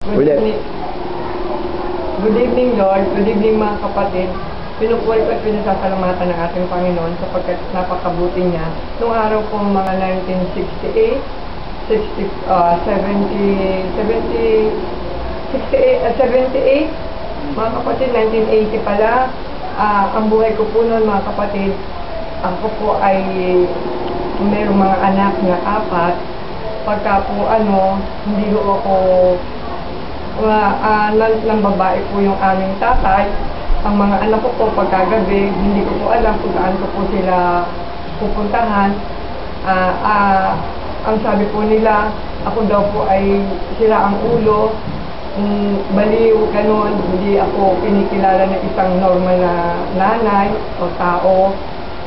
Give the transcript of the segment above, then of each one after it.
Good evening. Good evening, Lord. Good evening, mga kapatid. Pinupuhay ko at pinasasalamatan ng ating Panginoon sapagkat napakabuti niya. Noong araw po mga 1968, 78, mga kapatid, 1980 pala. Ang buhay ko po noon, mga kapatid, ako po ay mayroong mga anak na 4. Pagka po hindi ko ako ng babae po yung aming tatay. Ang mga anak ko po pagkagabi, hindi ko po alam kung saan ko po sila pupuntahan. Ang sabi po nila, ako daw po ay sira ang ulo, baliw, ganun. Hindi ako pinikilala ng isang normal na nanay o tao.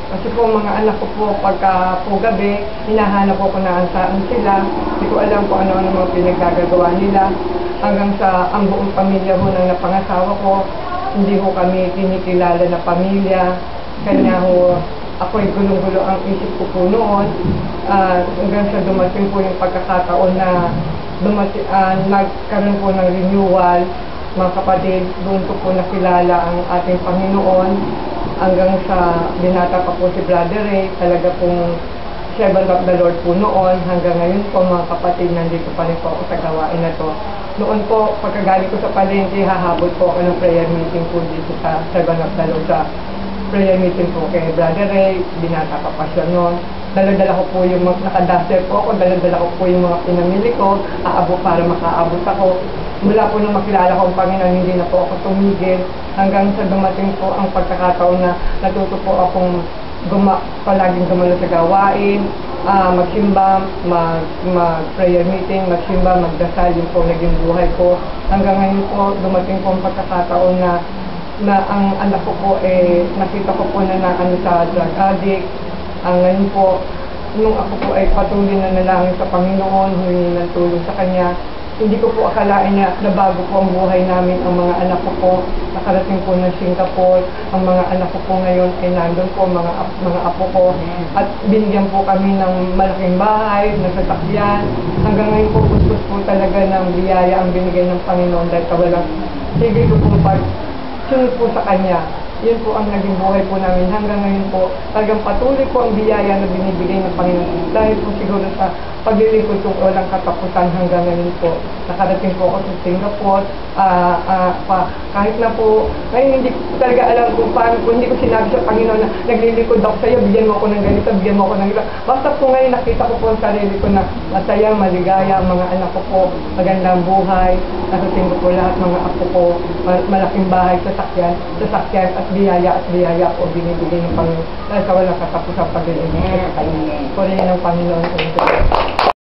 Kasi po mga anak ko po pagka po gabi, hinahanap ko kung saan sila. Hindi ko alam kung ano-ano mga pinaggagawa nila. Hanggang sa ang buong pamilya ho ng napangasawa ko, hindi ho kami kinikilala na pamilya. Kanya ho, ako'y gulong-gulo ang isip ko po noon. Hanggang sa dumating po yung pagkakataon na nagkaroon po ng renewal, mga kapatid, doon ko po nakilala ang ating Panginoon. Hanggang sa binata pa po si Brother Ray, talaga pong servant of the Lord po noon. Hanggang ngayon po, mga kapatid, nandito pa rin po ako sa gawain na to. Noon po, pagkagaling ko sa palengke, hahabol po ako ng prayer meeting po dito sa servant of the Lord, sa prayer meeting po kay Brother Ray. Binata pa pa siya noon. Dala-dala ko po yung mga nakadaster po ako, dala-dala ko po yung mga pinamili ko, para makaabot ako. Mula po nung makilala ko ang Panginoon, hindi na po ako tumigil. Hanggang sa dumating po ang pagkakataon na natuto po akong palaging gumalo sa gawain, magsimba, mag-prayer meeting, magsimba, magdasal, yun po naging buhay ko. Hanggang ngayon po, dumating po ang pagkakataon na ang anak ko po, nakita ko po na sa drug addict. Ngayon po, nung ako po ay patuloy na nalangin sa Panginoon, humingi ng tulong sa Kanya, hindi ko po akalain na nabago po ang buhay namin. Ang mga anak ko po, nakarating po ng Singapore. Ang mga anak ko po ngayon ay nandun po, mga apo ko. At binigyan po kami ng malaking bahay, ng sasakyan. Hanggang ngayon po, gusto po talaga ng biyaya ang binigay ng Panginoon dahil kawalang sige ko po sunod po sa Kanya. Yun po ang naging buhay po namin hanggang ngayon po. Talagang patuloy po ang biyaya na binibigay ng Panginoon. Dahil po siguro sa paglilingkod kong walang katapusan hanggang ngayon po. Nakarating po ako sa Singapore. Kahit na po, ngayon hindi ko talaga alam kung paano, kung hindi ko sinabi sa Panginoon na naglilingkod ako sa iyo, bigyan mo ako ng ganito, bigyan mo ako ng ganito. Basta po ngayon nakita ko po ang sarili ko na masaya, maligaya, mga anak ko po, magandang buhay. Nakating ko po lahat mga apo ko, malaking bahay, sasakyan at biyaya po binibigay ng Panginoon. Dahil sa walang katapos sa paglilingkod sa kayo. Purihin ng Panginoon.